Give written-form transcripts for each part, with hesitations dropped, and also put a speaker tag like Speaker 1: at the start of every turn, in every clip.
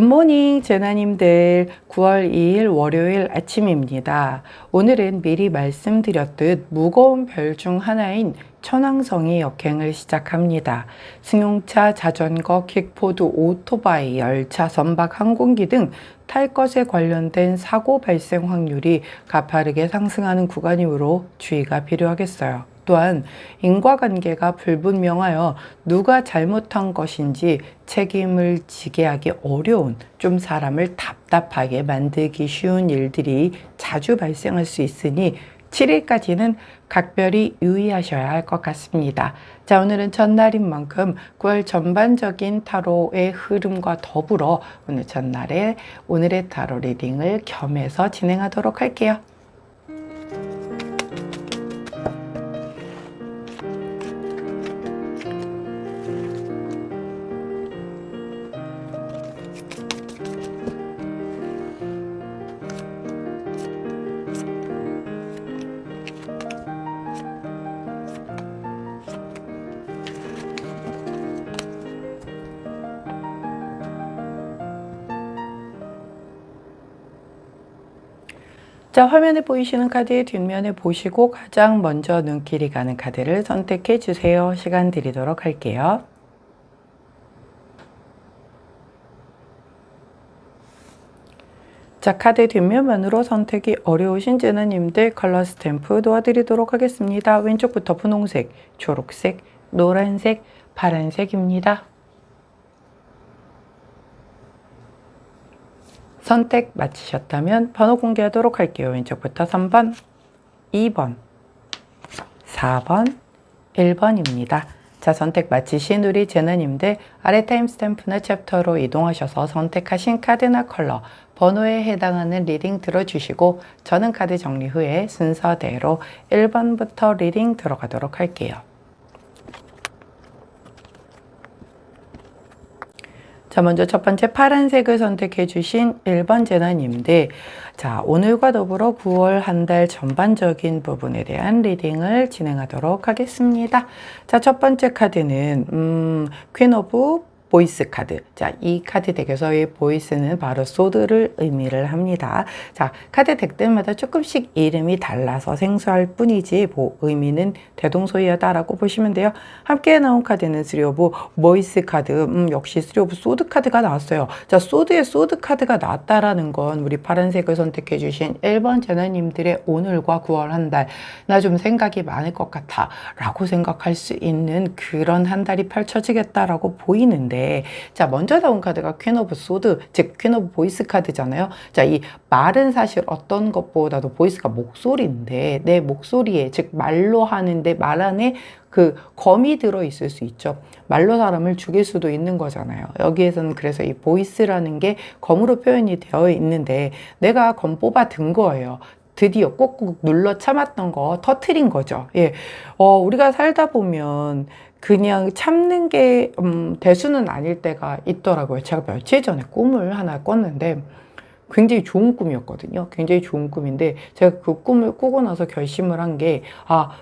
Speaker 1: 굿모닝 제나님들, 9월 2일 월요일 아침입니다. 오늘은 미리 말씀드렸듯 무거운 별 중 하나인 천왕성이 역행을 시작합니다. 승용차, 자전거, 킥보드, 오토바이, 열차, 선박, 항공기 등 탈 것에 관련된 사고 발생 확률이 가파르게 상승하는 구간이므로 주의가 필요하겠어요. 또한 인과관계가 불분명하여 누가 잘못한 것인지 책임을 지게 하기 어려운, 좀 사람을 답답하게 만들기 쉬운 일들이 자주 발생할 수 있으니 7일까지는 각별히 유의하셔야 할 것 같습니다. 자, 오늘은 전날인 만큼 9월 전반적인 타로의 흐름과 더불어 오늘 전날에 오늘의 타로 리딩을 겸해서 진행하도록 할게요. 자, 화면에 보이시는 카드의 뒷면에 보시고 가장 먼저 눈길이 가는 카드를 선택해 주세요. 시간 드리도록 할게요. 자, 카드 뒷면만으로 선택이 어려우신 제나님들 컬러 스탬프 도와드리도록 하겠습니다. 왼쪽부터 분홍색, 초록색, 노란색, 파란색입니다. 선택 마치셨다면 번호 공개하도록 할게요. 왼쪽부터 3번, 2번, 4번, 1번입니다. 자, 선택 마치신 우리 제나님들 아래 타임스탬프나 챕터로 이동하셔서 선택하신 카드나 컬러, 번호에 해당하는 리딩 들어주시고 저는 카드 정리 후에 순서대로 1번부터 리딩 들어가도록 할게요. 자, 먼저 첫 번째 파란색을 선택해 주신 1번 제나님들, 자, 오늘과 더불어 9월 한 달 전반적인 부분에 대한 리딩을 진행하도록 하겠습니다. 자, 첫 번째 카드는 퀸 오브 보이스 카드. 자, 이 카드 덱에서의 보이스는 바로 소드를 의미를 합니다. 자, 카드 덱들마다 조금씩 이름이 달라서 생소할 뿐이지 의미는 대동소이하다라고 보시면 돼요. 함께 나온 카드는 3 오브 보이스 카드. 역시 3 오브 소드 카드가 나왔어요. 자, 소드에 소드 카드가 나왔다라는 건 우리 파란색을 선택해 주신 1번 제나님들의 오늘과 9월 한 달, 나 좀 생각이 많을 것 같아 라고 생각할 수 있는 그런 한 달이 펼쳐지겠다라고 보이는데, 자, 먼저 나온 카드가 퀸 오브 소드, 즉 퀸 오브 보이스 카드잖아요. 자, 이 말은 사실 어떤 것보다도 보이스가 목소리인데, 내 목소리에, 즉 말로 하는데 말 안에 그 검이 들어있을 수 있죠. 말로 사람을 죽일 수도 있는 거잖아요. 여기에서는 그래서 이 보이스라는 게 검으로 표현이 되어 있는데 내가 검 뽑아 든 거예요. 드디어 꾹꾹 눌러 참았던 거 터트린 거죠. 예, 우리가 살다 보면 그냥 참는 게 대수는 아닐 때가 있더라고요. 제가 며칠 전에 꿈을 하나 꿨는데 굉장히 좋은 꿈이었거든요. 굉장히 좋은 꿈인데 제가 그 꿈을 꾸고 나서 결심을 한 게,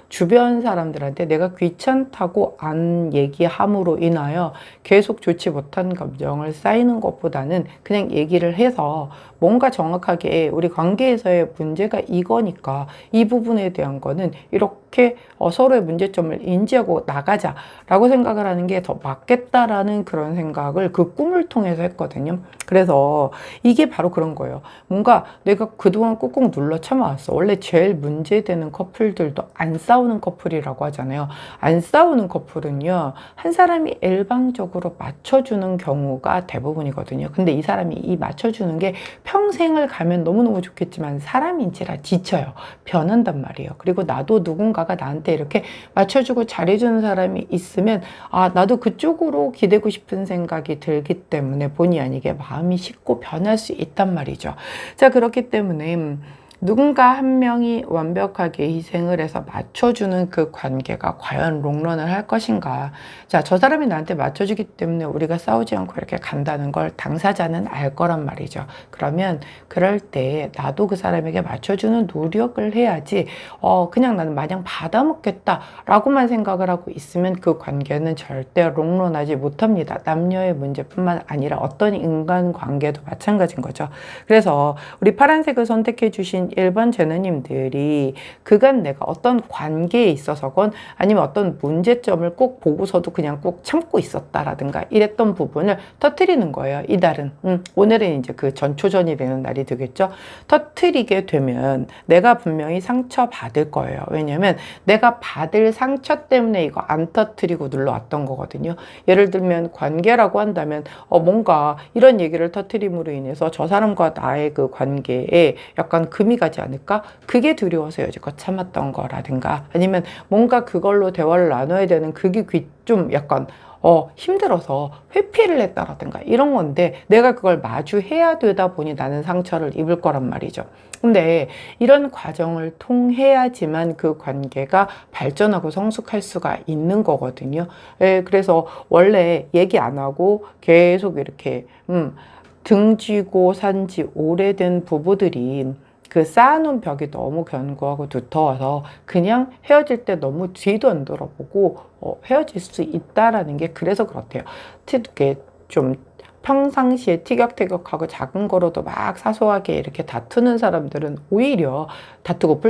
Speaker 1: 주변 사람들한테 내가 귀찮다고 안 얘기함으로 인하여 계속 좋지 못한 감정을 쌓이는 것보다는 그냥 얘기를 해서 뭔가 정확하게 우리 관계에서의 문제가 이거니까 이 부분에 대한 거는 이렇게 서로의 문제점을 인지하고 나가자라고 생각을 하는 게 더 맞겠다라는 그런 생각을 그 꿈을 통해서 했거든요. 그래서 이게 바로 그런 거예요. 뭔가 내가 그동안 꾹꾹 눌러 참아왔어. 원래 제일 문제되는 커플들도 안 싸우는 커플이라고 하잖아요. 안 싸우는 커플은요, 한 사람이 일방적으로 맞춰주는 경우가 대부분이거든요. 근데 이 사람이 이 맞춰주는 게 평생을 가면 너무너무 좋겠지만 사람인지라 지쳐요. 변한단 말이에요. 그리고 나도 누군가가 나한테 이렇게 맞춰주고 잘해주는 사람이 있으면 나도 그쪽으로 기대고 싶은 생각이 들기 때문에 본의 아니게 마음이 식고 변할 수 있단 말이죠. 자, 그렇기 때문에 누군가 한 명이 완벽하게 희생을 해서 맞춰주는 그 관계가 과연 롱런을 할 것인가. 자, 저 사람이 나한테 맞춰주기 때문에 우리가 싸우지 않고 이렇게 간다는 걸 당사자는 알 거란 말이죠. 그러면 그럴 때 나도 그 사람에게 맞춰주는 노력을 해야지, 그냥 나는 마냥 받아먹겠다 라고만 생각을 하고 있으면 그 관계는 절대 롱런하지 못합니다. 남녀의 문제뿐만 아니라 어떤 인간관계도 마찬가지인 거죠. 그래서 우리 파란색을 선택해 주신 1번 제너님들이 그간 내가 어떤 관계에 있어서건 아니면 어떤 문제점을 꼭 보고서도 그냥 꼭 참고 있었다라든가 이랬던 부분을 터뜨리는 거예요. 이달은. 오늘은 이제 그 전초전이 되는 날이 되겠죠. 터뜨리게 되면 내가 분명히 상처받을 거예요. 왜냐면 내가 받을 상처 때문에 이거 안 터뜨리고 눌러왔던 거거든요. 예를 들면 관계라고 한다면 뭔가 이런 얘기를 터뜨림으로 인해서 저 사람과 나의 그 관계에 약간 금이 가지 않을까? 그게 두려워서 여지껏 참았던 거라든가 아니면 뭔가 그걸로 대화를 나눠야 되는 그게 좀 약간 힘들어서 회피를 했다라든가 이런 건데 내가 그걸 마주해야 되다 보니 나는 상처를 입을 거란 말이죠. 근데 이런 과정을 통해야지만 그 관계가 발전하고 성숙할 수가 있는 거거든요. 예, 그래서 원래 얘기 안 하고 계속 이렇게 등지고 산지 오래된 부부들이 그 쌓아놓은 벽이 너무 견고하고 두터워서 그냥 헤어질 때 너무 뒤도 안 돌아보고 헤어질 수 있다라는 게 그래서 그렇대요. 이렇게 좀 평상시에 티격태격하고 작은 거로도 막 사소하게 이렇게 다투는 사람들은 오히려 다투고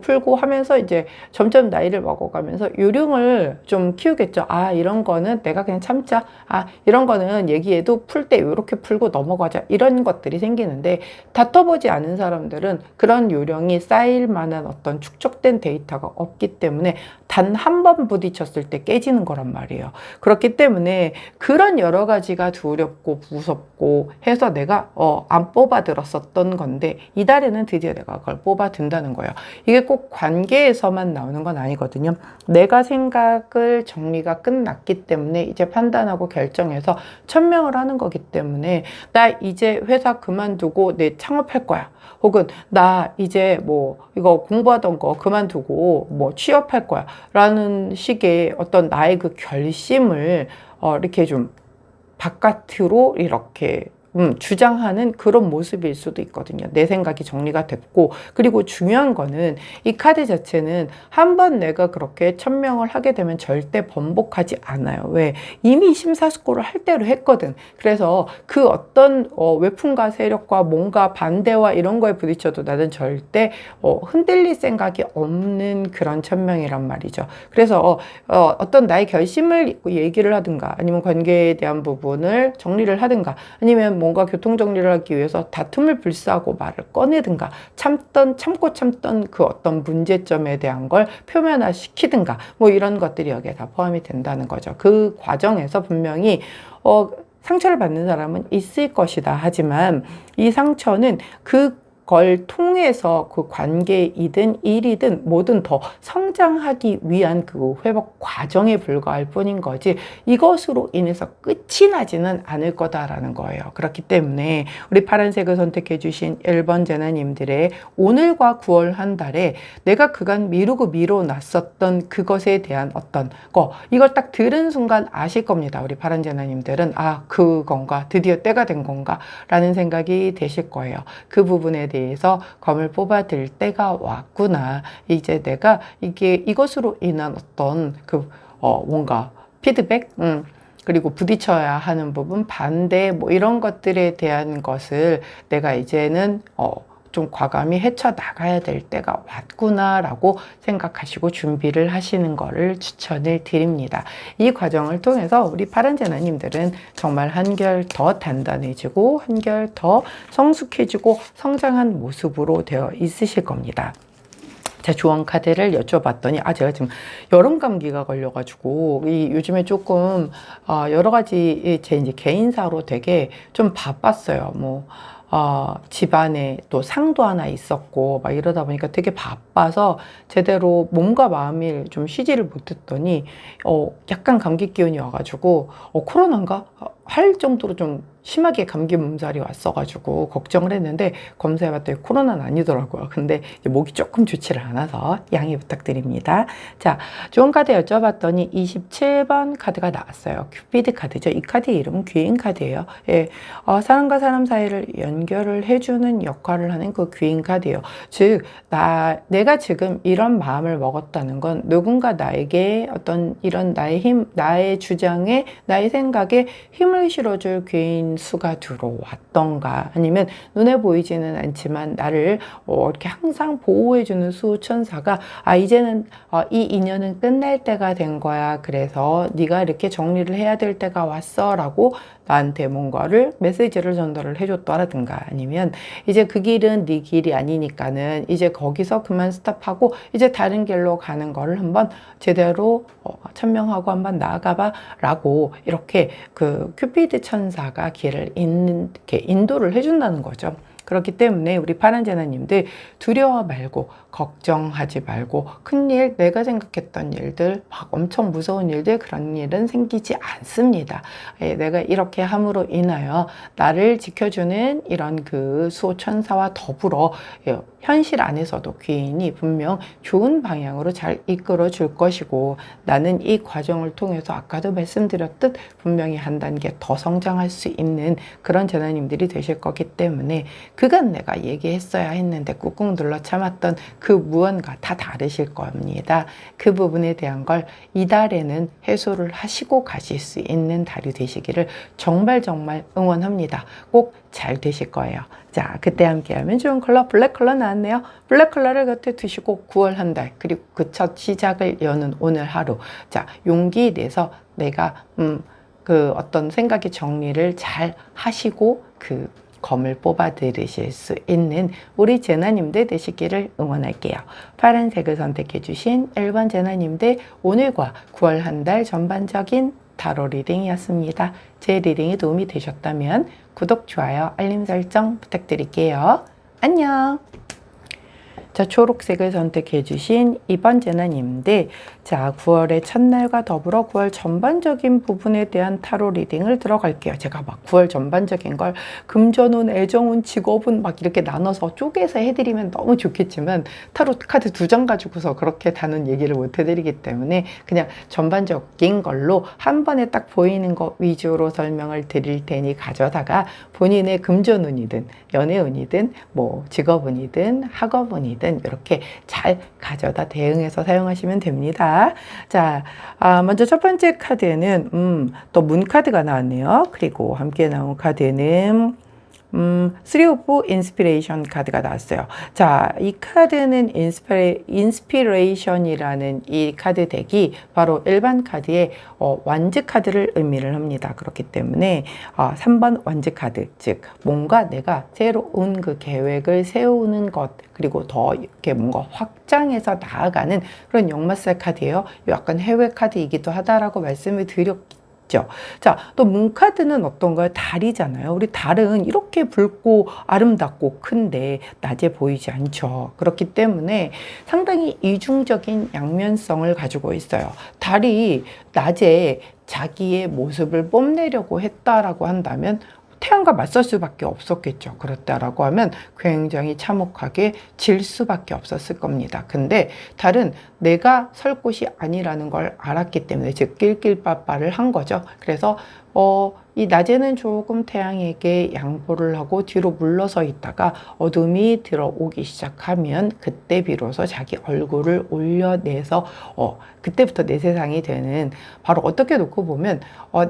Speaker 1: 풀고 하면서 이제 점점 나이를 먹어가면서 요령을 좀 키우겠죠. 아, 이런 거는 내가 그냥 참자. 아, 이런 거는 얘기해도 풀 때 이렇게 풀고 넘어가자. 이런 것들이 생기는데 다퉈보지 않은 사람들은 그런 요령이 쌓일 만한 어떤 축적된 데이터가 없기 때문에 단 한 번 부딪혔을 때 깨지는 거란 말이에요. 그렇기 때문에 그런 여러 가지가 두렵고 무섭고 해서 내가 안 뽑아들었었던 건데 이달에는 드디어 내가 그걸 뽑아든다는 거예요. 이게 꼭 관계에서만 나오는 건 아니거든요. 내가 생각을 정리가 끝났기 때문에 이제 판단하고 결정해서 천명을 하는 거기 때문에 나 이제 회사 그만두고 내 창업할 거야. 혹은 나 이제 뭐 이거 공부하던 거 그만두고 뭐 취업할 거야 라는 식의 어떤 나의 그 결심을 이렇게 좀 바깥으로 이렇게 주장하는 그런 모습일 수도 있거든요. 내 생각이 정리가 됐고, 그리고 중요한 거는 이 카드 자체는 한 번 내가 그렇게 천명을 하게 되면 절대 번복하지 않아요. 왜? 이미 심사숙고를 할 대로 했거든. 그래서 그 어떤 외풍과 세력과 뭔가 반대와 이런 거에 부딪혀도 나는 절대 흔들릴 생각이 없는 그런 천명이란 말이죠. 그래서 어떤 나의 결심을 얘기를 하든가 아니면 관계에 대한 부분을 정리를 하든가 아니면 뭔가 교통정리를 하기 위해서 다툼을 불사하고 말을 꺼내든가 참고 참던 그 어떤 문제점에 대한 걸 표면화시키든가 뭐 이런 것들이 여기에 다 포함이 된다는 거죠. 그 과정에서 분명히 상처를 받는 사람은 있을 것이다. 하지만 이 상처는 그걸 통해서 그 관계이든 일이든 뭐든 더 성장하기 위한 그 회복 과정에 불과할 뿐인 거지 이것으로 인해서 끝이 나지는 않을 거다라는 거예요. 그렇기 때문에 우리 파란색을 선택해 주신 1번 제나님들의 오늘과 9월 한 달에 내가 그간 미루고 미뤄놨었던 그것에 대한 어떤 이걸 딱 들은 순간 아실 겁니다. 우리 파란 제나님들은 그건가 드디어 때가 된 건가 라는 생각이 되실 거예요. 그 부분에 대해서 검을 뽑아들 때가 왔구나. 이제 내가 이것으로 인한 어떤 뭔가 피드백, 그리고 부딪혀야 하는 부분, 반대, 뭐 이런 것들에 대한 것을 내가 이제는 좀 과감히 헤쳐나가야 될 때가 왔구나라고 생각하시고 준비를 하시는 거를 추천을 드립니다. 이 과정을 통해서 우리 파란 제나님들은 정말 한결 더 단단해지고 한결 더 성숙해지고 성장한 모습으로 되어 있으실 겁니다. 제 조언 카드를 여쭤봤더니 제가 지금 여름 감기가 걸려가지고 요즘에 조금 여러 가지 제 이제 개인사로 되게 좀 바빴어요. 뭐 집안에 또 상도 하나 있었고 막 이러다 보니까 되게 바빠서 제대로 몸과 마음이 좀 쉬지를 못했더니 약간 감기 기운이 와가지고 코로나인가? 할 정도로 좀 심하게 감기 몸살이 왔어가지고 걱정을 했는데 검사해봤더니 코로나는 아니더라고요. 근데 이제 목이 조금 좋지를 않아서 양해 부탁드립니다. 자, 좋은 카드 여쭤봤더니 27번 카드가 나왔어요. 큐피드 카드죠. 이 카드 이름은 귀인 카드예요. 예, 사람과 사람 사이를 연결을 해주는 역할을 하는 그 귀인 카드예요. 즉, 내가 지금 이런 마음을 먹었다는 건 누군가 나에게 어떤 이런 나의 힘, 나의 주장에, 나의 생각에 힘을 실어줄 귀인 수가 들어왔던가, 아니면 눈에 보이지는 않지만 나를 이렇게 항상 보호해주는 수호천사가 이제는 이 인연은 끝날 때가 된 거야. 그래서 네가 이렇게 정리를 해야 될 때가 왔어 라고 나한테 뭔가를 메시지를 전달을 해줬더라든가, 아니면 이제 그 길은 네 길이 아니니까는 이제 거기서 그만 스탑하고 이제 다른 길로 가는 거를 한번 제대로 천명하고 한번 나아가봐 라고 이렇게 그 큐피드 천사가 길을 이렇게 인도를 해준다는 거죠. 그렇기 때문에 우리 파란제나님들 두려워 말고 걱정하지 말고 큰일, 내가 생각했던 일들, 막 엄청 무서운 일들, 그런 일은 생기지 않습니다. 내가 이렇게 함으로 인하여 나를 지켜주는 이런 그 수호천사와 더불어 현실 안에서도 귀인이 분명 좋은 방향으로 잘 이끌어 줄 것이고, 나는 이 과정을 통해서 아까도 말씀드렸듯 분명히 한 단계 더 성장할 수 있는 그런 제나님들이 되실 거기 때문에 그간 내가 얘기했어야 했는데 꾹꾹 눌러 참았던 그 무언가 다 다르실 겁니다. 그 부분에 대한 걸 이달에는 해소를 하시고 가실 수 있는 달이 되시기를 정말 응원합니다. 꼭 잘 되실 거예요. 자, 그때 함께하면 좋은 컬러 블랙 컬러 나왔네요. 블랙 컬러를 곁에 두시고 9월 한 달, 그리고 그 첫 시작을 여는 오늘 하루, 자, 용기 내서 내가 그 어떤 생각의 정리를 잘 하시고 그 검을 뽑아 들으실 수 있는 우리 제나님들 되시기를 응원할게요. 파란색을 선택해 주신 1번 제나님들, 오늘과 9월 한 달 전반적인 타로 리딩이었습니다. 제 리딩이 도움이 되셨다면 구독, 좋아요, 알림 설정 부탁드릴게요. 안녕. 자, 초록색을 선택해 주신 2번 제나님들, 자, 9월의 첫날과 더불어 9월 전반적인 부분에 대한 타로 리딩을 들어갈게요. 제가 막 9월 전반적인 걸 금전운, 애정운, 직업운 막 이렇게 나눠서 쪼개서 해드리면 너무 좋겠지만 타로 카드 2장 가지고서 그렇게 다는 얘기를 못 해드리기 때문에 그냥 전반적인 걸로 한 번에 딱 보이는 거 위주로 설명을 드릴 테니 가져다가 본인의 금전운이든 연애운이든 뭐 직업운이든 학업운이든 이렇게 잘 가져다 대응해서 사용하시면 됩니다. 자, 먼저 첫 번째 카드에는 또 문 카드가 나왔네요. 그리고 함께 나온 카드는 3 of Inspiration 카드가 나왔어요. 자, 이 카드는 인스피레이션이라는 이 카드 덱이 바로 일반 카드의 완즈 카드를 의미를 합니다. 그렇기 때문에 3번 완즈 카드, 즉 뭔가 내가 새로운 그 계획을 세우는 것, 그리고 더 이렇게 뭔가 확장해서 나아가는 그런 역마살 카드예요. 약간 해외 카드이기도 하다라고 말씀을 드렸기 자, 또 문카드는 어떤가요? 달이잖아요. 우리 달은 이렇게 붉고 아름답고 큰데 낮에 보이지 않죠. 그렇기 때문에 상당히 이중적인 양면성을 가지고 있어요. 달이 낮에 자기의 모습을 뽐내려고 했다라고 한다면 태양과 맞설 수밖에 없었겠죠. 그렇다라고 하면 굉장히 참혹하게 질 수밖에 없었을 겁니다. 근데 달은 내가 설 곳이 아니라는 걸 알았기 때문에 즉 낄낄빠빠를 한 거죠. 그래서 이 낮에는 조금 태양에게 양보를 하고 뒤로 물러서 있다가 어둠이 들어오기 시작하면 그때 비로소 자기 얼굴을 올려내서 그때부터 내 세상이 되는, 바로 어떻게 놓고 보면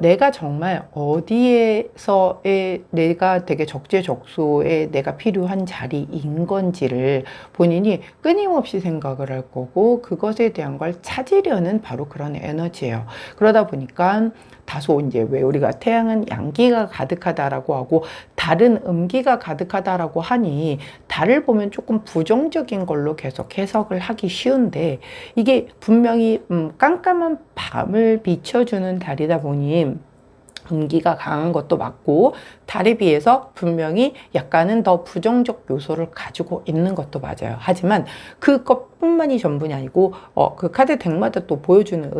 Speaker 1: 내가 정말 어디에서의 내가 되게 적재적소에 내가 필요한 자리인 건지를 본인이 끊임없이 생각을 할 거고, 그것에 대한 걸 찾으려는 바로 그런 에너지예요. 그러다 보니까 다소 이제 왜 우리가 태양은 양기가 가득하다라고 하고 달은 음기가 가득하다라고 하니 달을 보면 조금 부정적인 걸로 계속 해석을 하기 쉬운데, 이게 분명히 깜깜한 밤을 비춰주는 달이다 보니 음기가 강한 것도 맞고 달에 비해서 분명히 약간은 더 부정적 요소를 가지고 있는 것도 맞아요. 하지만 그것뿐만이 전부는 아니고 그 카드 덱마다 또 보여주는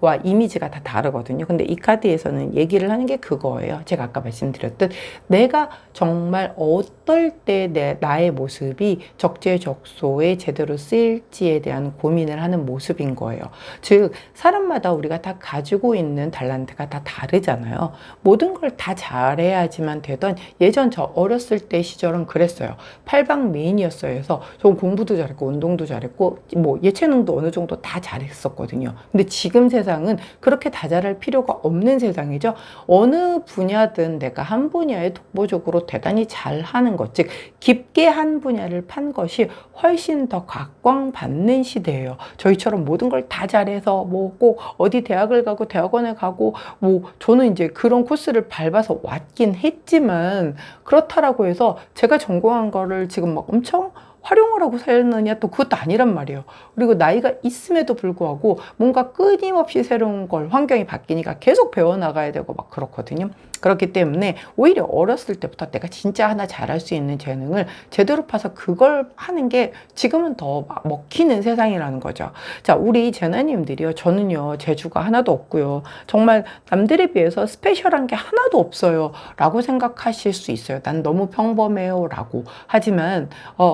Speaker 1: 와 이미지가 다 다르거든요. 근데 이 카드에서는 얘기를 하는 게 그거예요. 제가 아까 말씀드렸듯 내가 정말 어떨 때 나의 모습이 적재적소에 제대로 쓰일지에 대한 고민을 하는 모습인 거예요. 즉 사람마다 우리가 다 가지고 있는 탤런트가 다 다르잖아요. 모든 걸 다 잘해야지만 되던 예전 저 어렸을 때 시절은 그랬어요. 팔방미인이었어요. 그래서 저 공부도 잘했고 운동도 잘했고 뭐 예체능도 어느 정도 다 잘했었거든요. 근데 지금 세상은 그렇게 다 잘할 필요가 없는 세상이죠. 어느 분야든 내가 한 분야에 독보적으로 대단히 잘하는 것, 즉 깊게 한 분야를 판 것이 훨씬 더 각광받는 시대예요. 저희처럼 모든 걸 다 잘해서 뭐 꼭 어디 대학을 가고 대학원에 가고 뭐 저는 이제 그런 코스를 밟아서 왔긴 했지만 그렇다라고 해서 제가 전공한 거를 지금 막 엄청 활용을 하고 살느냐 또 그것도 아니란 말이에요. 그리고 나이가 있음에도 불구하고 뭔가 끊임없이 새로운 걸 환경이 바뀌니까 계속 배워나가야 되고 막 그렇거든요. 그렇기 때문에 오히려 어렸을 때부터 내가 진짜 하나 잘할 수 있는 재능을 제대로 파서 그걸 하는 게 지금은 더 먹히는 세상이라는 거죠. 자, 우리 제나님들이요. 저는요, 재주가 하나도 없고요. 정말 남들에 비해서 스페셜한 게 하나도 없어요. 라고 생각하실 수 있어요. 난 너무 평범해요. 라고. 하지만,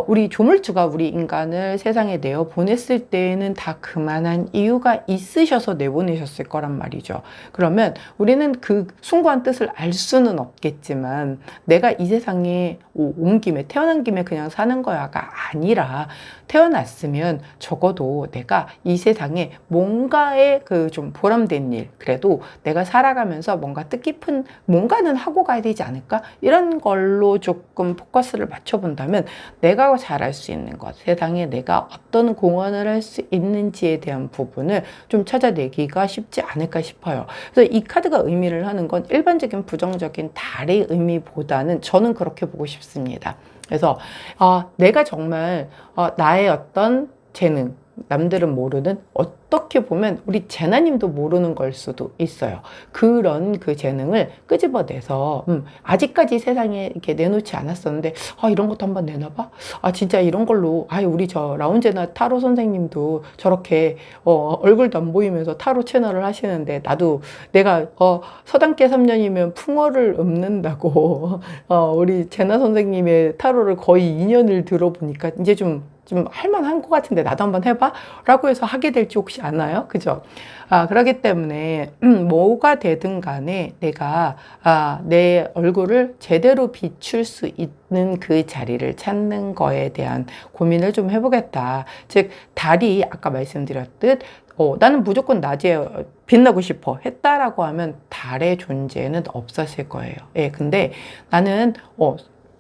Speaker 1: 우리 조물주가 우리 인간을 세상에 내어 보냈을 때에는 다 그만한 이유가 있으셔서 내보내셨을 거란 말이죠. 그러면 우리는 그 숭고한 뜻을 알 수는 없겠지만 내가 이 세상에 온 김에 태어난 김에 그냥 사는 거야가 아니라 태어났으면 적어도 내가 이 세상에 뭔가의 그 좀 보람된 일, 그래도 내가 살아가면서 뭔가 뜻깊은 뭔가는 하고 가야 되지 않을까? 이런 걸로 조금 포커스를 맞춰본다면 내가 잘할 수 있는 것, 세상에 내가 어떤 공헌을 할 수 있는지에 대한 부분을 좀 찾아내기가 쉽지 않을까 싶어요. 그래서 이 카드가 의미를 하는 건 일반적인 부정적인 달의 의미보다는 저는 그렇게 보고 싶습니다. 그래서 내가 정말 나의 어떤 재능, 남들은 모르는 어떻게 보면 우리 제나님도 모르는 걸 수도 있어요. 그런 그 재능을 끄집어내서 아직까지 세상에 이렇게 내놓지 않았었는데 이런 것도 한번 내놔봐. 진짜 이런 걸로 우리 저 라운제나 타로 선생님도 저렇게 얼굴도 안 보이면서 타로 채널을 하시는데 나도 내가 서당계 3년이면 풍어를 읊는다고 우리 제나 선생님의 타로를 거의 2년을 들어보니까 이제 좀 할만한 것 같은데 나도 한번 해봐? 라고 해서 하게 될지 혹시 아나요? 그죠? 그렇기 때문에 뭐가 되든 간에 내가 내 얼굴을 제대로 비출 수 있는 그 자리를 찾는 거에 대한 고민을 좀 해보겠다. 즉 달이 아까 말씀드렸듯 나는 무조건 낮에 빛나고 싶어 했다라고 하면 달의 존재는 없었을 거예요. 예, 근데 나는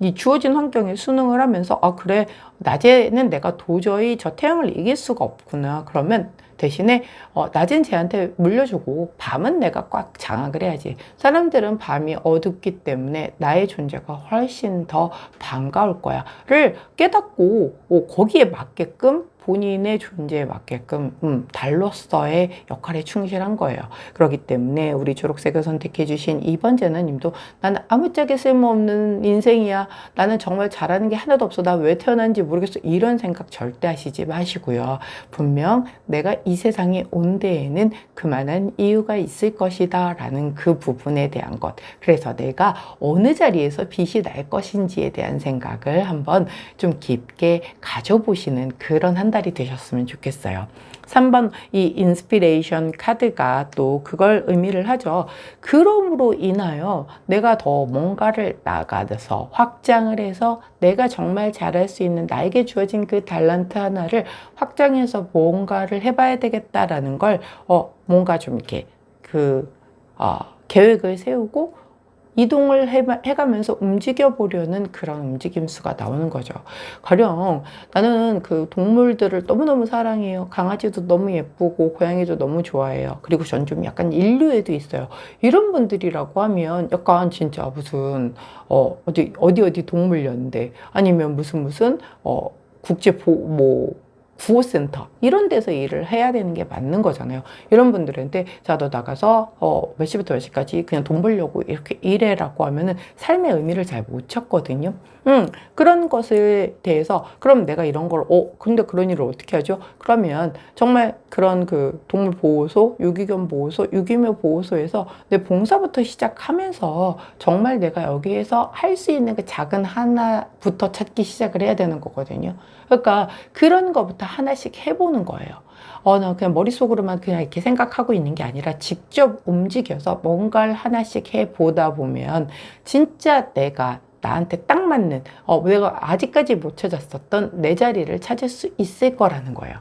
Speaker 1: 이 주어진 환경에 순응을 하면서 그래 낮에는 내가 도저히 저 태양을 이길 수가 없구나. 그러면 대신에 낮은 쟤한테 물려주고 밤은 내가 꽉 장악을 해야지. 사람들은 밤이 어둡기 때문에 나의 존재가 훨씬 더 반가울 거야 를 깨닫고 거기에 맞게끔 본인의 존재에 맞게끔 달로서의 역할에 충실한 거예요. 그렇기 때문에 우리 초록색을 선택해 주신 2번 제나님도 나는 아무짝에 쓸모없는 인생이야. 나는 정말 잘하는 게 하나도 없어. 나 왜 태어난지 모르겠어. 이런 생각 절대 하시지 마시고요. 분명 내가 이 세상에 온 데에는 그만한 이유가 있을 것이다 라는 그 부분에 대한 것. 그래서 내가 어느 자리에서 빛이 날 것인지에 대한 생각을 한번 좀 깊게 가져보시는 그런 한 달이 되셨으면 좋겠어요. 3번 이 인스피레이션 카드가 또 그걸 의미를 하죠. 그럼으로 인하여 내가 더 뭔가를 나가서 확장을 해서 내가 정말 잘할 수 있는 나에게 주어진 그 탤런트 하나를 확장해서 뭔가를 해봐야 되겠다라는 걸 뭔가 좀 이렇게 계획을 세우고 이동을 해가면서 움직여보려는 그런 움직임수가 나오는 거죠. 가령 나는 그 동물들을 너무너무 사랑해요. 강아지도 너무 예쁘고 고양이도 너무 좋아해요. 그리고 전 좀 약간 인류애도 있어요. 이런 분들이라고 하면 약간 진짜 무슨 어디 동물연대 아니면 무슨 국제 구호센터 이런 데서 일을 해야 되는 게 맞는 거잖아요. 이런 분들한테 자, 너 나가서 몇 시부터 몇 시까지 그냥 돈 벌려고 이렇게 일해라고 하면은 삶의 의미를 잘 못 찾거든요. 그런 것에 대해서 그럼 내가 이런 걸 근데 그런 일을 어떻게 하죠? 그러면 정말 그런 그 동물보호소, 유기견 보호소, 유기묘 보호소에서 내 봉사부터 시작하면서 정말 내가 여기에서 할 수 있는 그 작은 하나부터 찾기 시작을 해야 되는 거거든요. 그러니까 그런 거부터 하나씩 해보는 거예요. 나 그냥 머릿속으로만 그냥 이렇게 생각하고 있는 게 아니라 직접 움직여서 뭔가를 하나씩 해보다 보면 진짜 내가 나한테 딱 맞는, 내가 아직까지 못 찾았었던 내 자리를 찾을 수 있을 거라는 거예요.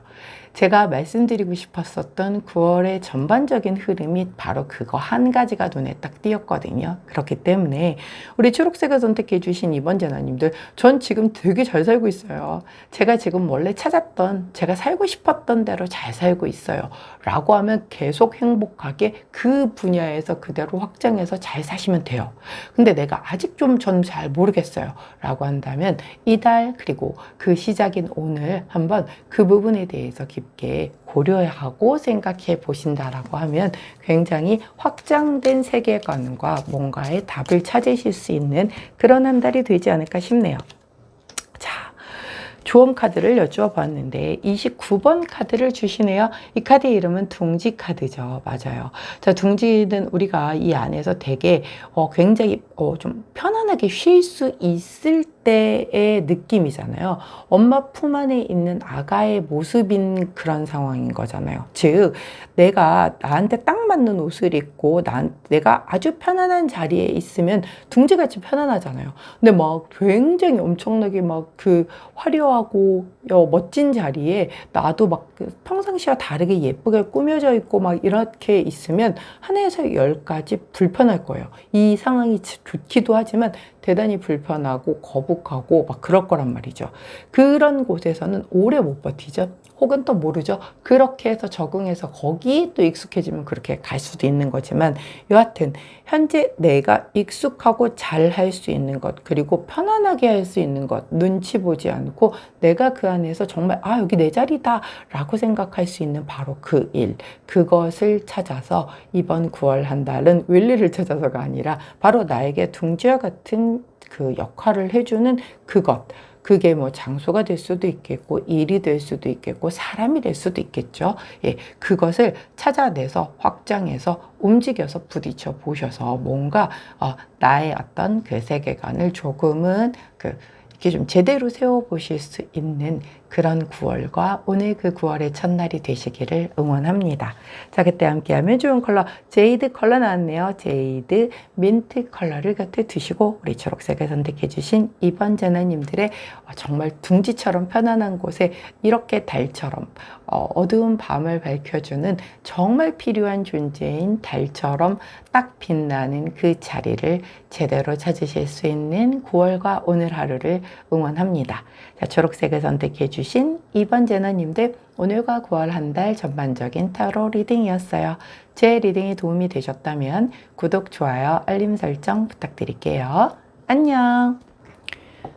Speaker 1: 제가 말씀드리고 싶었었던 9월의 전반적인 흐름이 바로 그거 한 가지가 눈에 딱 띄었거든요. 그렇기 때문에 우리 초록색을 선택해 주신 이번 재나님들, 전 지금 되게 잘 살고 있어요. 제가 지금 원래 찾았던, 제가 살고 싶었던 대로 잘 살고 있어요. 라고 하면 계속 행복하게 그 분야에서 그대로 확장해서 잘 사시면 돼요. 근데 내가 아직 좀 전 잘 모르겠어요. 라고 한다면 이달 그리고 그 시작인 오늘 한번 그 부분에 대해서 깊게 고려하고 생각해 보신다라고 하면 굉장히 확장된 세계관과 뭔가의 답을 찾으실 수 있는 그런 한 달이 되지 않을까 싶네요. 자, 조언 카드를 여쭈어 봤는데 29번 카드를 주시네요. 이 카드의 이름은 둥지 카드죠. 맞아요. 자, 둥지는 우리가 이 안에서 되게 굉장히 좀 편안하게 쉴 수 있을 때의 느낌이잖아요. 엄마 품 안에 있는 아가의 모습인 그런 상황인 거잖아요. 즉 내가 나한테 딱 맞는 옷을 입고 내가 아주 편안한 자리에 있으면 둥지같이 편안하잖아요. 근데 막 굉장히 엄청나게 막 그 화려하고 멋진 자리에 나도 막 평상시와 다르게 예쁘게 꾸며져 있고 막 이렇게 있으면 하나에서 열까지 불편할 거예요. 이 상황이 좋기도 하지만 대단히 불편하고 거북하고 막 그럴 거란 말이죠. 그런 곳에서는 오래 못 버티죠. 혹은 또 모르죠. 그렇게 해서 적응해서 거기에 또 익숙해지면 그렇게 갈 수도 있는 거지만 여하튼 현재 내가 익숙하고 잘 할 수 있는 것, 그리고 편안하게 할 수 있는 것, 눈치 보지 않고 내가 그 안에서 정말 여기 내 자리다 라고 생각할 수 있는 바로 그 일, 그것을 찾아서 이번 9월 한 달은 윌리를 찾아서가 아니라 바로 나에게 둥지와 같은 그 역할을 해주는 그것, 그게 뭐 장소가 될 수도 있겠고 일이 될 수도 있겠고 사람이 될 수도 있겠죠. 예, 그것을 찾아내서 확장해서 움직여서 부딪혀 보셔서 뭔가 나의 어떤 그 세계관을 조금은 이렇게 좀 제대로 세워보실 수 있는 그런 9월과 오늘 그 9월의 첫날이 되시기를 응원합니다. 자, 그때 함께하면 좋은 컬러 제이드 컬러 나왔네요. 제이드 민트 컬러를 곁에 두시고 우리 초록색을 선택해 주신 이번 재나님들의 정말 둥지처럼 편안한 곳에 이렇게 달처럼 어두운 밤을 밝혀주는 정말 필요한 존재인 달처럼 딱 빛나는 그 자리를 제대로 찾으실 수 있는 9월과 오늘 하루를 응원합니다. 자, 초록색을 선택해 주신 이번 재나님들, 오늘과 9월 한 달 전반적인 타로 리딩이었어요. 제 리딩이 도움이 되셨다면 구독, 좋아요, 알림 설정 부탁드릴게요. 안녕.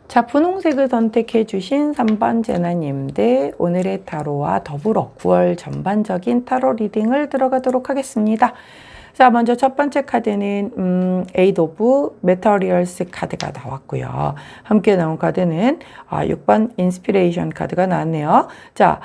Speaker 1: 자, 분홍색을 선택해 주신 3번 재나님들, 오늘의 타로와 더불어 9월 전반적인 타로 리딩을 들어가도록 하겠습니다. 자, 먼저 첫 번째 카드는 에이드 오브 메터리얼스 카드가 나왔고요. 함께 나온 카드는 6번 인스피레이션 카드가 나왔네요. 자,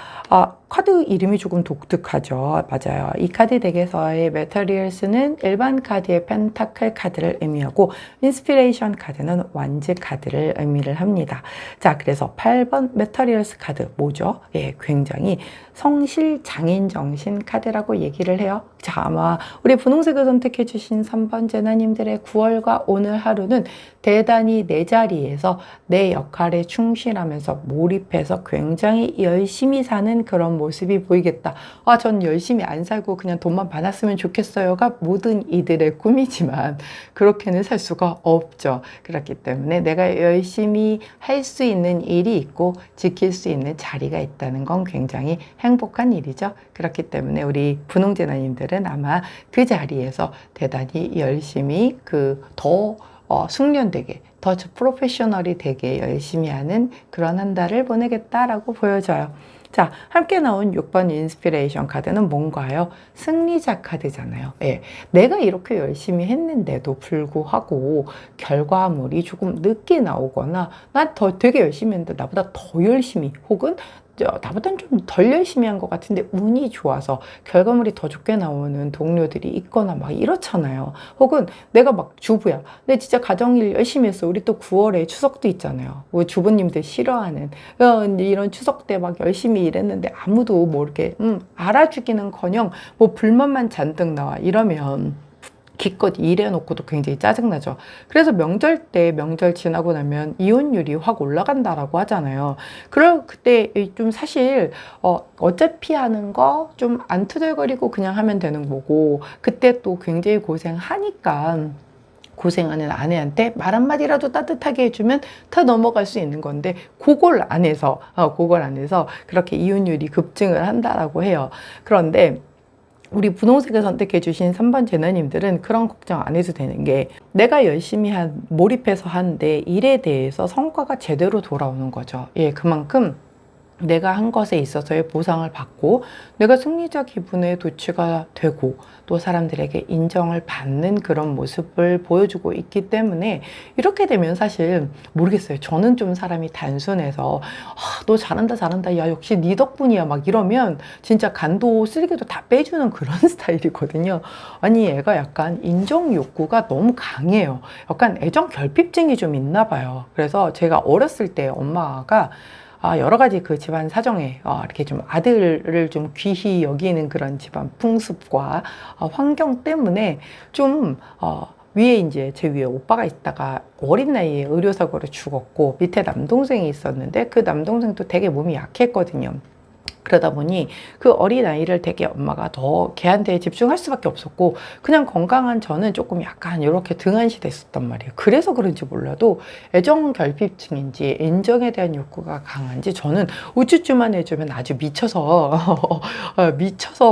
Speaker 1: 카드 이름이 조금 독특하죠. 맞아요. 이 카드 덱에서의 메터리얼스는 일반 카드의 펜타클 카드를 의미하고 인스피레이션 카드는 완즈 카드를 의미를 합니다. 자, 그래서 8번 메터리얼스 카드 뭐죠? 예, 굉장히 성실 장인 정신 카드라고 얘기를 해요. 자, 아마 우리 분홍색을 선택해 주신 3번 재나님들의 9월과 오늘 하루는 대단히 내 자리에서 내 역할에 충실하면서 몰입해서 굉장히 열심히 사는 그런 모습이 보이겠다. 전 열심히 안 살고 그냥 돈만 받았으면 좋겠어요가 모든 이들의 꿈이지만 그렇게는 살 수가 없죠. 그렇기 때문에 내가 열심히 할 수 있는 일이 있고 지킬 수 있는 자리가 있다는 건 굉장히 행복한 일이죠. 그렇기 때문에 우리 분홍재나님들은 아마 그 자리에서 대단히 열심히 더 숙련되게, 더 프로페셔널이 되게 열심히 하는 그런 한 달을 보내겠다라고 보여져요. 자, 함께 나온 6번 인스피레이션 카드는 뭔가요? 승리자 카드잖아요. 예, 내가 이렇게 열심히 했는데도 불구하고 결과물이 조금 늦게 나오거나 난 되게 열심히 했는데 나보다 더 열심히 혹은 나보다는 좀 덜 열심히 한 것 같은데 운이 좋아서 결과물이 더 좋게 나오는 동료들이 있거나 막 이렇잖아요. 혹은 내가 막 주부야. 근데 진짜 가정일 열심히 했어. 우리 또 9월에 추석도 있잖아요. 우리 주부님들 싫어하는 이런 추석 때 막 열심히 일했는데 아무도 뭐 이렇게 알아주기는커녕 뭐 불만만 잔뜩 나와 이러면 기껏 일해놓고도 굉장히 짜증나죠. 그래서 명절 때 명절 지나고 나면 이혼율이 확 올라간다라고 하잖아요. 그때 좀 사실 어차피 하는 거 좀 안 투덜거리고 그냥 하면 되는 거고 그때 또 굉장히 고생하니까 고생하는 아내한테 말 한마디라도 따뜻하게 해주면 더 넘어갈 수 있는 건데 그걸 안 해서 그렇게 이혼율이 급증을 한다라고 해요. 그런데 우리 분홍색을 선택해 주신 3번 제너님들은 그런 걱정 안 해도 되는 게 내가 열심히 몰입해서 하는데 일에 대해서 성과가 제대로 돌아오는 거죠. 예, 그만큼 내가 한 것에 있어서의 보상을 받고 내가 승리자 기분에 도취가 되고 또 사람들에게 인정을 받는 그런 모습을 보여주고 있기 때문에 이렇게 되면 사실 모르겠어요. 저는 좀 사람이 단순해서 너 잘한다 야 역시 네 덕분이야 막 이러면 진짜 간도 쓸개도 다 빼주는 그런 스타일이거든요. 아니 얘가 약간 인정 욕구가 너무 강해요. 약간 애정 결핍증이 좀 있나 봐요. 그래서 제가 어렸을 때 엄마가 여러 가지 그 집안 사정에 이렇게 좀 아들을 좀 귀히 여기는 그런 집안 풍습과 환경 때문에 좀 위에 이제 제 위에 오빠가 있다가 어린 나이에 의료사고로 죽었고 밑에 남동생이 있었는데 그 남동생도 되게 몸이 약했거든요. 그러다 보니 그 어린아이를 되게 엄마가 더 걔한테 집중할 수밖에 없었고 그냥 건강한 저는 조금 약간 이렇게 등한시 됐었단 말이에요. 그래서 그런지 몰라도 애정 결핍증인지 인정에 대한 욕구가 강한지 저는 우쭈쭈만 해주면 아주 미쳐서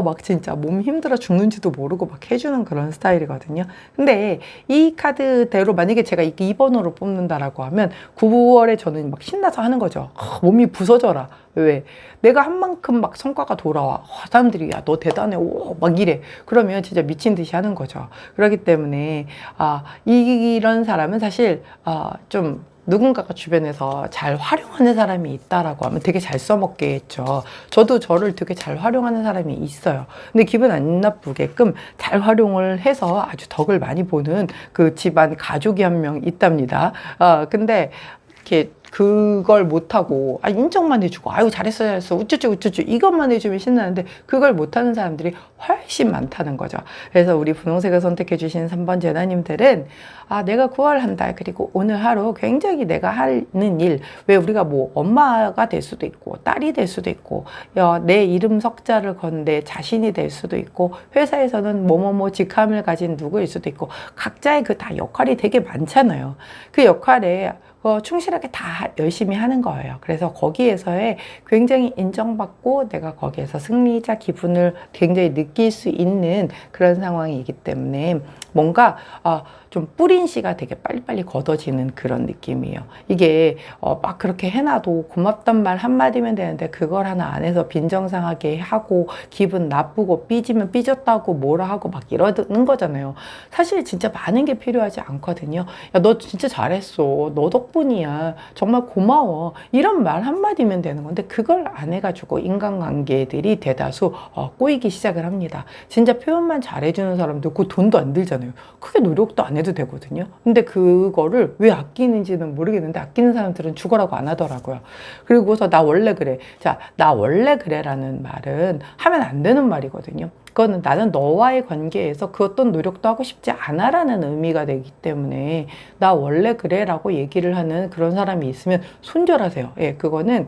Speaker 1: 막 진짜 몸 힘들어 죽는지도 모르고 막 해주는 그런 스타일이거든요. 근데 이 카드대로 만약에 제가 2번으로 뽑는다라고 하면 9월에 저는 막 신나서 하는 거죠. 몸이 부서져라. 왜? 내가 한 만큼 막 성과가 돌아와. 사람들이 야, 너 대단해. 오, 막 이래. 그러면 진짜 미친 듯이 하는 거죠. 그렇기 때문에 이런 사람은 사실 좀 누군가가 주변에서 잘 활용하는 사람이 있다라고 하면 되게 잘 써먹겠죠. 저도 저를 되게 잘 활용하는 사람이 있어요. 근데 기분 안 나쁘게끔 잘 활용을 해서 아주 덕을 많이 보는 그 집안 가족이 한 명 있답니다. 근데 이렇게 그걸 못하고 인정만 해주고 아유 잘했어 우쭈쭈 이것만 해주면 신나는데 그걸 못하는 사람들이 훨씬 많다는 거죠. 그래서 우리 분홍색을 선택해 주신 3번 제나님들은 내가 9월 한 달 그리고 오늘 하루 굉장히 내가 하는 일 왜 우리가 뭐 엄마가 될 수도 있고 딸이 될 수도 있고 내 이름 석자를 건 내 자신이 될 수도 있고 회사에서는 뭐뭐뭐 직함을 가진 누구일 수도 있고 각자의 그 다 역할이 되게 많잖아요. 그 역할에 충실하게 다 열심히 하는 거예요. 그래서 거기에서의 굉장히 인정받고 내가 거기에서 승리자 기분을 굉장히 느낄 수 있는 그런 상황이기 때문에 뭔가 좀 뿌린 씨가 되게 빨리빨리 걷어지는 그런 느낌이에요. 이게 막 그렇게 해놔도 고맙단 말 한마디면 되는데 그걸 하나 안 해서 빈정상하게 하고 기분 나쁘고 삐지면 삐졌다고 뭐라 하고 막 이러는 거잖아요. 사실 진짜 많은 게 필요하지 않거든요. 야, 너 진짜 잘했어. 너 덕분이야. 정말 고마워. 이런 말 한마디면 되는 건데 그걸 안 해가지고 인간관계들이 대다수 꼬이기 시작을 합니다. 진짜 표현만 잘해주는 사람들 그 돈도 안 들잖아요. 크게 노력도 안 해도 되거든요. 근데 그거를 왜 아끼는지는 모르겠는데 아끼는 사람들은 죽어라고 안 하더라고요. 그리고서 나 원래 그래. 자, 나 원래 그래라는 말은 하면 안 되는 말이거든요. 그거는 나는 너와의 관계에서 그 어떤 노력도 하고 싶지 않아라는 의미가 되기 때문에 나 원래 그래라고 얘기를 하는 그런 사람이 있으면 손절하세요. 예, 그거는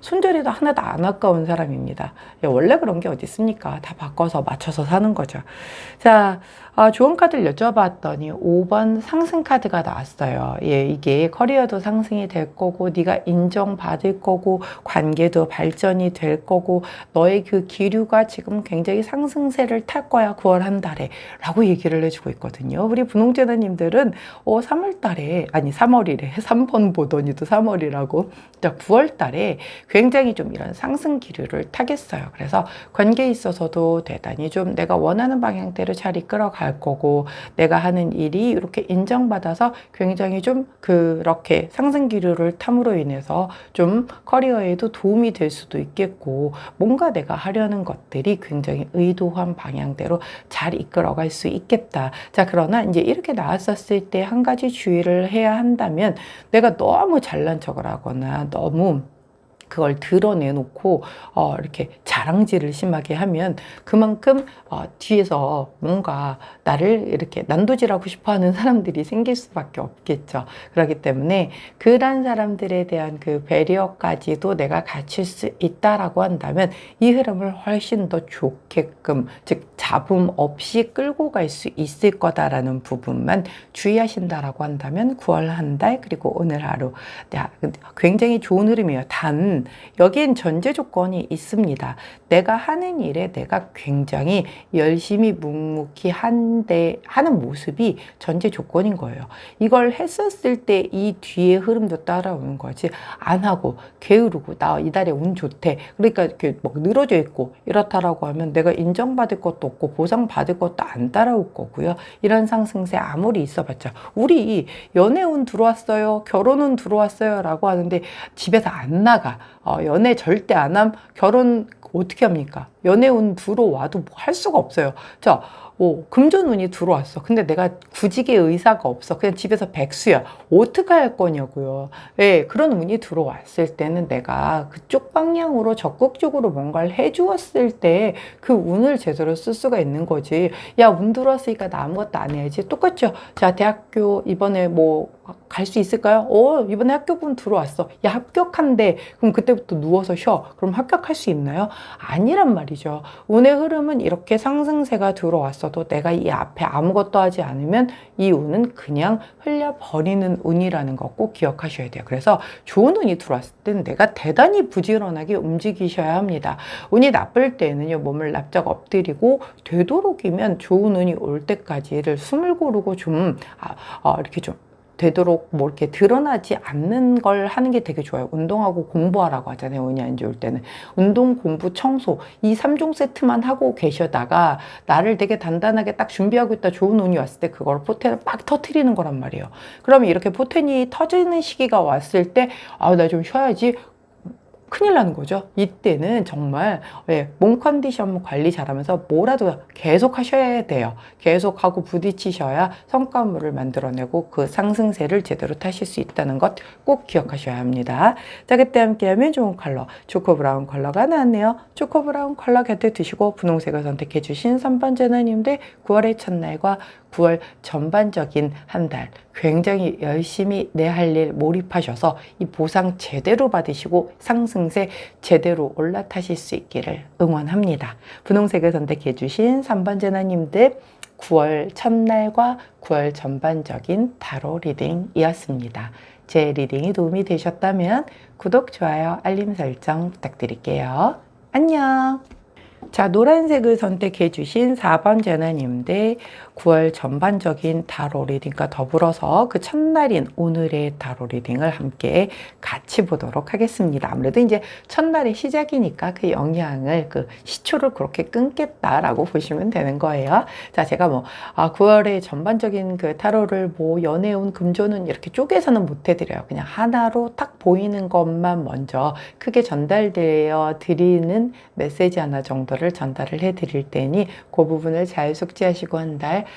Speaker 1: 손절해도 하나도 안 아까운 사람입니다. 예, 원래 그런 게 어디 있습니까? 다 바꿔서 맞춰서 사는 거죠. 자, 좋은 카드를 여쭤봤더니 5번 상승 카드가 나왔어요. 예, 이게 커리어도 상승이 될 거고, 네가 인정받을 거고, 관계도 발전이 될 거고, 너의 그 기류가 지금 굉장히 상승세를 탈 거야, 9월 한 달에. 라고 얘기를 해주고 있거든요. 우리 분홍재단님들은 3월 달에, 아니 3월이래. 3번 보더니도 3월이라고. 9월 달에 굉장히 좀 이런 상승 기류를 타겠어요. 그래서 관계에 있어서도 대단히 좀 내가 원하는 방향대로 잘 이끌어 갈 거고, 내가 하는 일이 이렇게 인정받아서 굉장히 좀 그렇게 상승 기류를 탐으로 인해서 좀 커리어에도 도움이 될 수도 있겠고, 뭔가 내가 하려는 것들이 굉장히 의도한 방향대로 잘 이끌어 갈 수 있겠다. 자, 그러나 이제 이렇게 나왔었을 때 한 가지 주의를 해야 한다면, 내가 너무 잘난 척을 하거나 너무 그걸 드러내놓고 이렇게 자랑질을 심하게 하면 그만큼 뒤에서 뭔가 나를 이렇게 난도질하고 싶어하는 사람들이 생길 수밖에 없겠죠. 그렇기 때문에 그런 사람들에 대한 그 배려까지도 내가 갖출 수 있다라고 한다면 이 흐름을 훨씬 더 좋게끔, 즉 잡음 없이 끌고 갈 수 있을 거다라는 부분만 주의하신다라고 한다면 9월 한 달 그리고 오늘 하루 굉장히 좋은 흐름이에요. 단 여기엔 전제 조건이 있습니다. 내가 하는 일에 내가 굉장히 열심히 묵묵히 하는 모습이 전제 조건인 거예요. 이걸 했었을 때 이 뒤에 흐름도 따라오는 거지, 안 하고 게으르고 나 이달에 운 좋대, 그러니까 이렇게 막 늘어져 있고 이렇다라고 하면 내가 인정받을 것도 없고 보상받을 것도 안 따라올 거고요. 이런 상승세 아무리 있어봤자, 우리 연애운 들어왔어요, 결혼운 들어왔어요 라고 하는데 집에서 안 나가. 연애 절대 안 함, 결혼 어떻게 합니까? 연애운 들어와도 뭐 할 수가 없어요. 자, 금전운이 들어왔어. 근데 내가 구직의 의사가 없어. 그냥 집에서 백수야. 어떻게 할 거냐고요. 예, 그런 운이 들어왔을 때는 내가 그쪽 방향으로 적극적으로 뭔가를 해주었을 때 그 운을 제대로 쓸 수가 있는 거지. 야, 운 들어왔으니까 나 아무것도 안 해야지. 똑같죠. 자, 대학교 이번에 뭐 갈 수 있을까요? 이번에 학교분 들어왔어. 야, 합격한대. 그럼 그때부터 누워서 쉬어. 그럼 합격할 수 있나요? 아니란 말이죠. 운의 흐름은 이렇게 상승세가 들어왔어도 내가 이 앞에 아무것도 하지 않으면 이 운은 그냥 흘려버리는 운이라는 거 꼭 기억하셔야 돼요. 그래서 좋은 운이 들어왔을 땐 내가 대단히 부지런하게 움직이셔야 합니다. 운이 나쁠 때는요, 몸을 납작 엎드리고 되도록이면 좋은 운이 올 때까지를 숨을 고르고 좀 이렇게 좀 되도록 뭐 이렇게 드러나지 않는 걸 하는 게 되게 좋아요. 운동하고 공부하라고 하잖아요. 운이 안 좋을 때는. 운동, 공부, 청소 이 3종 세트만 하고 계셔다가 나를 되게 단단하게 딱 준비하고 있다 좋은 운이 왔을 때 그걸 포텐을 막 터트리는 거란 말이에요. 그러면 이렇게 포텐이 터지는 시기가 왔을 때 나 좀 쉬어야지. 큰일 나는 거죠. 이때는 정말 몸 컨디션 관리 잘하면서 뭐라도 계속 하셔야 돼요. 계속하고 부딪히셔야 성과물을 만들어내고 그 상승세를 제대로 타실 수 있다는 것 꼭 기억하셔야 합니다. 자, 그때 함께하면 좋은 컬러 초코 브라운 컬러가 나왔네요. 초코 브라운 컬러 곁에 두시고 분홍색을 선택해 주신 3번 제너님들 9월의 첫날과 9월 전반적인 한 달 굉장히 열심히 내 할 일 몰입하셔서 이 보상 제대로 받으시고 상승세 제대로 올라타실 수 있기를 응원합니다. 분홍색을 선택해 주신 3번 제너님들 9월 첫날과 9월 전반적인 타로 리딩이었습니다. 제 리딩이 도움이 되셨다면 구독, 좋아요, 알림 설정 부탁드릴게요. 안녕! 자, 노란색을 선택해 주신 4번 제너님들 9월 전반적인 타로 리딩과 더불어서 그 첫날인 오늘의 타로 리딩을 함께 같이 보도록 하겠습니다. 아무래도 이제 첫날의 시작이니까 그 영향을, 그 시초를 그렇게 끊겠다라고 보시면 되는 거예요. 자, 제가 9월의 전반적인 그 타로를 연애운, 금전운 이렇게 쪼개서는 못 해드려요. 그냥 하나로 딱 보이는 것만 먼저 크게 전달되어 드리는 메시지 하나 정도를 전달을 해 드릴 테니 그 부분을 잘 숙지하시고 한 달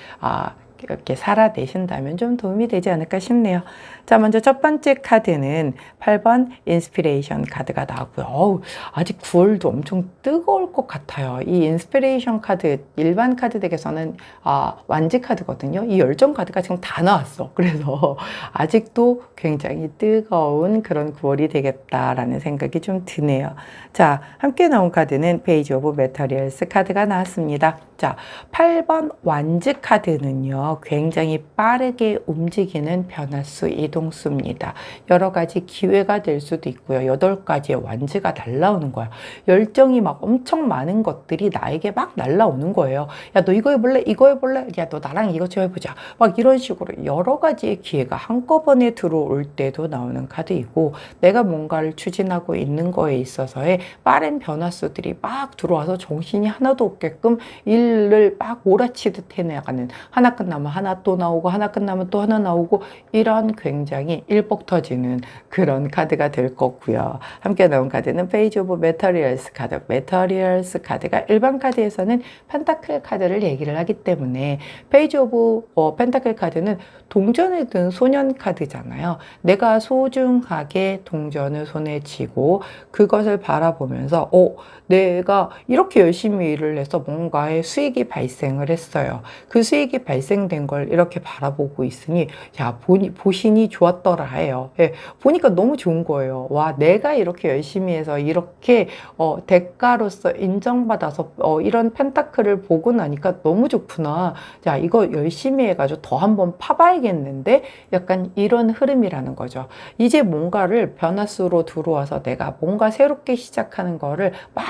Speaker 1: 이렇게 살아내신다면 좀 도움이 되지 않을까 싶네요. 자, 먼저 첫 번째 카드는 8번 인스피레이션 카드가 나왔고요. 어우, 아직 9월도 엄청 뜨거울 것 같아요. 이 인스피레이션 카드, 일반 카드 덱에서는 완지 카드거든요. 이 열정 카드가 지금 다 나왔어. 그래서 아직도 굉장히 뜨거운 그런 9월이 되겠다라는 생각이 좀 드네요. 자, 함께 나온 카드는 페이지 오브 메터리얼스 카드가 나왔습니다. 자, 8번 완즈 카드는요, 굉장히 빠르게 움직이는 변화수 이동수입니다. 여러 가지 기회가 될 수도 있고요. 8가지의 완즈가 날라오는 거야. 열정이 막 엄청 많은 것들이 나에게 막 날라오는 거예요. 야, 너 이거 해볼래? 이거 해볼래? 야, 너 나랑 이거 좀 해보자. 막 이런 식으로 여러 가지의 기회가 한꺼번에 들어올 때도 나오는 카드이고, 내가 뭔가를 추진하고 있는 거에 있어서의 빠른 변화수들이 막 들어와서 정신이 하나도 없게끔 일을 막 몰아치듯 해나가는, 하나 끝나면 하나 또 나오고 하나 끝나면 또 하나 나오고, 이런 굉장히 일복 터지는 그런 카드가 될 거고요. 함께 나온 카드는 페이지 오브 메터리얼스 카드. 메터리얼스 카드가 일반 카드에서는 펜타클 카드를 얘기를 하기 때문에, 페이지 오브 펜타클 카드는 동전을 든 소년 카드잖아요. 내가 소중하게 동전을 손에 쥐고 그것을 바라보면서 내가 이렇게 열심히 일을 해서 뭔가의 수익이 발생을 했어요. 그 수익이 발생된 걸 이렇게 바라보고 있으니, 야, 보시니 좋았더라 해요. 예, 보니까 너무 좋은 거예요. 와, 내가 이렇게 열심히 해서 이렇게 대가로서 인정받아서 이런 펜타클을 보고 나니까 너무 좋구나. 자, 이거 열심히 해가지고 더 한번 파봐야겠는데, 약간 이런 흐름이라는 거죠. 이제 뭔가를 변화수로 들어와서 내가 뭔가 새롭게 시작하는 거를 막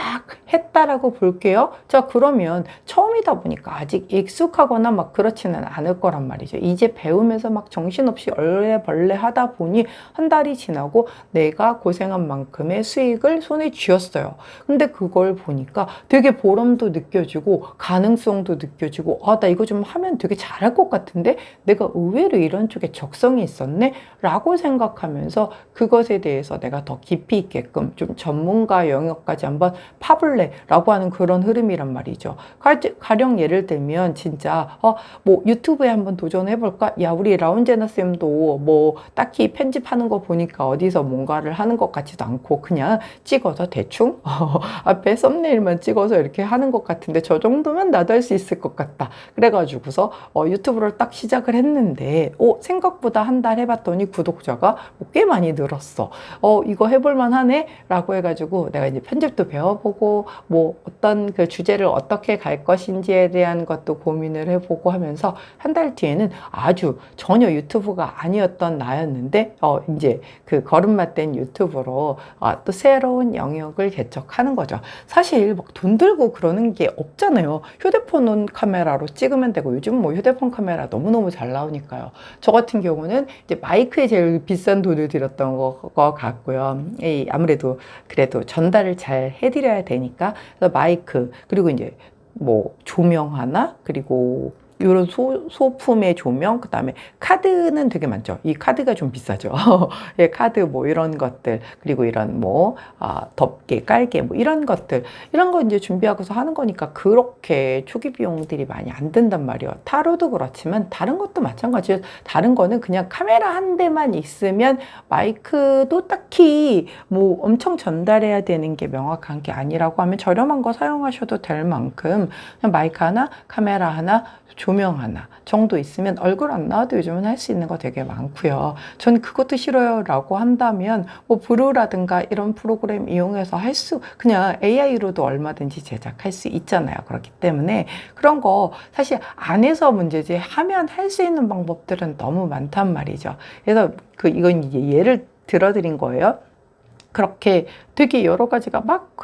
Speaker 1: 했다라고 볼게요. 자, 그러면 처음이다 보니까 아직 익숙하거나 막 그렇지는 않을 거란 말이죠. 이제 배우면서 막 정신없이 얼레벌레 하다 보니 한 달이 지나고 내가 고생한 만큼의 수익을 손에 쥐었어요. 근데 그걸 보니까 되게 보람도 느껴지고 가능성도 느껴지고, 나 이거 좀 하면 되게 잘할 것 같은데, 내가 의외로 이런 쪽에 적성이 있었네? 라고 생각하면서 그것에 대해서 내가 더 깊이 있게끔 좀 전문가 영역까지 한번 파볼래? 라고 하는 그런 흐름이란 말이죠. 가령 예를 들면 진짜 뭐 유튜브에 한번 도전해볼까? 야, 우리 라운제나 쌤도 뭐 딱히 편집하는 거 보니까 어디서 뭔가를 하는 것 같지도 않고 그냥 찍어서 대충 앞에 썸네일만 찍어서 이렇게 하는 것 같은데, 저 정도면 나도 할 수 있을 것 같다. 그래가지고서 유튜브를 딱 시작을 했는데 생각보다 한 달 해봤더니 구독자가 꽤 많이 늘었어. 이거 해볼만 하네? 라고 해가지고 내가 이제 편집도 배워보고 뭐 어떤 그 주제를 어떻게 갈 것인지에 대한 것도 고민을 해보고 하면서 한 달 뒤에는 아주 전혀 유튜브가 아니었던 나였는데 이제 그 걸음맞된 유튜브로 또 새로운 영역을 개척하는 거죠. 사실 막 돈 들고 그러는 게 없잖아요. 휴대폰 카메라로 찍으면 되고, 요즘 뭐 휴대폰 카메라 너무너무 잘 나오니까요. 저 같은 경우는 이제 마이크에 제일 비싼 돈을 들였던 거 같고요. 아무래도 그래도 전달을 잘 해드려야 되니까, 그래서 마이크, 그리고 이제 뭐 조명 하나, 그리고 이런 소품의 조명, 그 다음에 카드는 되게 많죠. 이 카드가 좀 비싸죠. 예, 카드 뭐 이런 것들, 그리고 이런 뭐 덮개, 깔개 뭐 이런 것들, 이런 거 이제 준비하고서 하는 거니까 그렇게 초기 비용들이 많이 안 든단 말이에요. 타로도 그렇지만 다른 것도 마찬가지예요. 다른 거는 그냥 카메라 한 대만 있으면, 마이크도 딱히 뭐 엄청 전달해야 되는 게 명확한 게 아니라고 하면 저렴한 거 사용하셔도 될 만큼 그냥 마이크 하나, 카메라 하나, 조명 하나 정도 있으면 얼굴 안 나와도 요즘은 할 수 있는 거 되게 많고요. 전 그것도 싫어요 라고 한다면 뭐 브루라든가 이런 프로그램 이용해서 그냥 AI로도 얼마든지 제작할 수 있잖아요. 그렇기 때문에 그런 거 사실 안 해서 문제지, 하면 할 수 있는 방법들은 너무 많단 말이죠. 그래서 이건 이제 예를 들어드린 거예요. 그렇게 되게 여러 가지가 막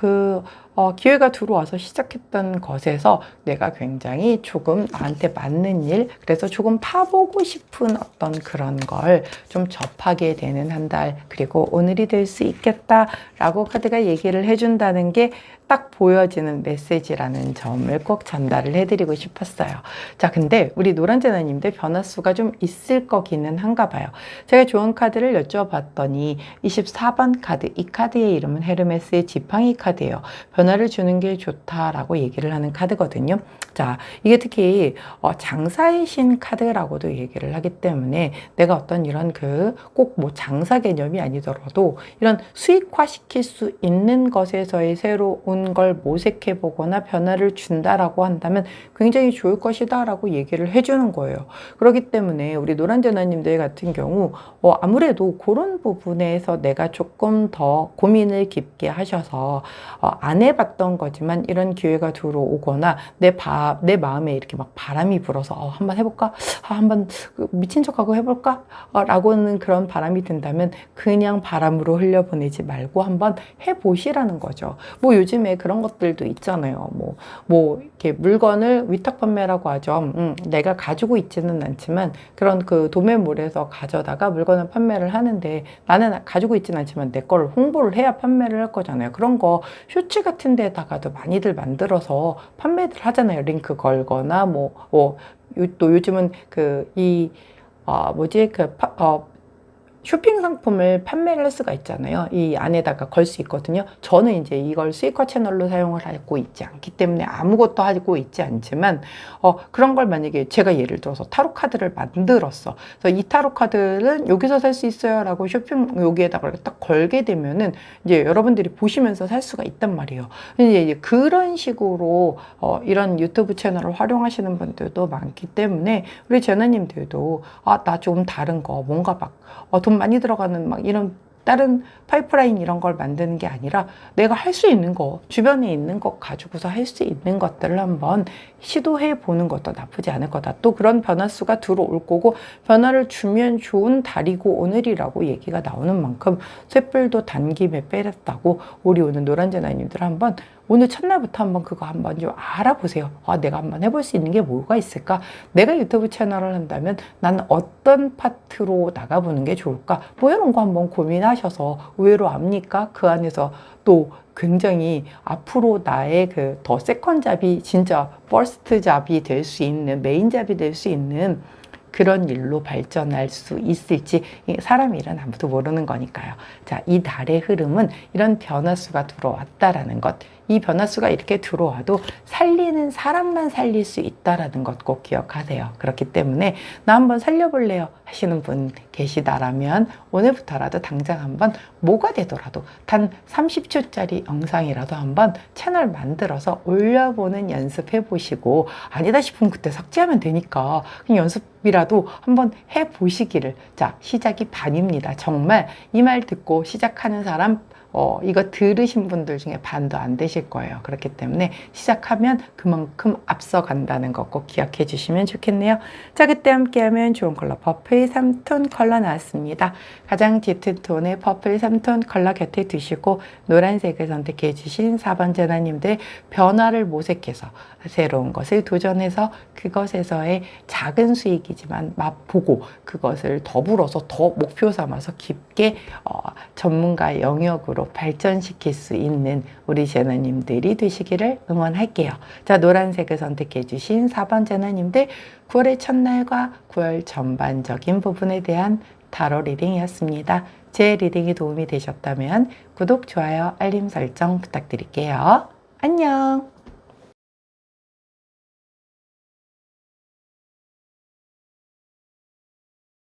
Speaker 1: 기회가 들어와서 시작했던 것에서 내가 굉장히 조금 나한테 맞는 일, 그래서 조금 파보고 싶은 어떤 그런 걸 좀 접하게 되는 한 달, 그리고 오늘이 될 수 있겠다라고 카드가 얘기를 해준다는 게 딱 보여지는 메시지라는 점을 꼭 전달을 해드리고 싶었어요. 자, 근데 우리 노란재나님들 변화수가 좀 있을 거기는 한가 봐요. 제가 좋은 카드를 여쭤봤더니 24번 카드, 이 카드의 이름은 헤르메스의 지팡이 카드예요. 변화를 주는 게 좋다라고 얘기를 하는 카드거든요. 자, 이게 특히 장사의 신 카드라고도 얘기를 하기 때문에 내가 어떤 이런 꼭 뭐 장사 개념이 아니더라도 이런 수익화 시킬 수 있는 것에서의 새로운 걸 모색해 보거나 변화를 준다라고 한다면 굉장히 좋을 것이다라고 얘기를 해주는 거예요. 그렇기 때문에 우리 노란재나님들 같은 경우 아무래도 그런 부분에서 내가 조금 더 고민을 깊게 하셔서 안 해봤던 거지만 이런 기회가 들어오거나 내 마음에 이렇게 막 바람이 불어서 한번 해볼까? 한번 미친 척하고 해볼까? 라고는 그런 바람이 든다면 그냥 바람으로 흘려보내지 말고 한번 해보시라는 거죠. 뭐 요즘에 그런 것들도 있잖아요. 뭐 이렇게 물건을 위탁 판매라고 하죠. 내가 가지고 있지는 않지만 그런 도매몰에서 가져다가 물건을 판매를 하는데 나는 가지고 있지는 않지만 내 거를 홍보를 해야 판매를 할 거잖아요. 그런 거 쇼츠 같은 데다가도 많이들 만들어서 판매들 하잖아요. 링크 걸거나 또 요즘은 쇼핑 상품을 판매를 할 수가 있잖아요. 이 안에다가 걸 수 있거든요. 저는 이제 이걸 수익화 채널로 사용을 하고 있지 않기 때문에 아무것도 하고 있지 않지만 그런 걸 만약에 제가 예를 들어서 타로 카드를 만들었어. 그래서 이 타로 카드는 여기서 살 수 있어요 라고 쇼핑 여기에다가 딱 걸게 되면은 이제 여러분들이 보시면서 살 수가 있단 말이에요. 이제 그런 식으로 이런 유튜브 채널을 활용하시는 분들도 많기 때문에 우리 제나님들도 나 좀 다른 거 뭔가 막 돈 많이 들어가는 막 이런 다른 파이프라인 이런 걸 만드는 게 아니라 내가 할 수 있는 거, 주변에 있는 것 가지고서 할 수 있는 것들을 한번 시도해 보는 것도 나쁘지 않을 거다. 또 그런 변화수가 들어올 거고 변화를 주면 좋은 달이고 오늘이라고 얘기가 나오는 만큼 쇳불도 단김에 빼렸다고 우리 오늘 노란재나님들 한번 오늘 첫날부터 한번 그거 한번 좀 알아보세요. 내가 한번 해볼 수 있는 게 뭐가 있을까? 내가 유튜브 채널을 한다면 나는 어떤 파트로 나가보는 게 좋을까? 뭐 이런 거 한번 고민하셔서 의외로 압니까? 그 안에서 또 굉장히 앞으로 나의 더 세컨 잡이 진짜 퍼스트 잡이 될 수 있는 메인 잡이 될 수 있는 그런 일로 발전할 수 있을지 사람 일은 아무도 모르는 거니까요. 자, 이 달의 흐름은 이런 변화수가 들어왔다라는 것. 이 변화수가 이렇게 들어와도 살리는 사람만 살릴 수 있다라는 것 꼭 기억하세요. 그렇기 때문에 나 한번 살려볼래요 하시는 분 계시다라면 오늘부터라도 당장 한번 뭐가 되더라도 단 30초짜리 영상이라도 한번 채널 만들어서 올려보는 연습해 보시고 아니다 싶으면 그때 삭제하면 되니까 그냥 연습이라도 한번 해보시기를. 자, 시작이 반입니다. 정말 이 말 듣고 시작하는 사람 이거 들으신 분들 중에 반도 안 되실 거예요. 그렇기 때문에 시작하면 그만큼 앞서간다는 거 꼭 기억해 주시면 좋겠네요. 자, 그때 함께하면 좋은 컬러 퍼플 3톤 컬러 나왔습니다. 가장 짙은 톤의 퍼플 3톤 컬러 곁에 두시고 노란색을 선택해 주신 4번 재나님들 변화를 모색해서 새로운 것을 도전해서 그것에서의 작은 수익이지만 맛보고 그것을 더불어서 더 목표 삼아서 깊게 전문가의 영역으로 발전시킬 수 있는 우리 제너님들이 되시기를 응원할게요. 자, 노란색을 선택해 주신 4번 제너님들 9월의 첫날과 9월 전반적인 부분에 대한 타로 리딩이었습니다. 제 리딩이 도움이 되셨다면 구독, 좋아요, 알림 설정 부탁드릴게요. 안녕!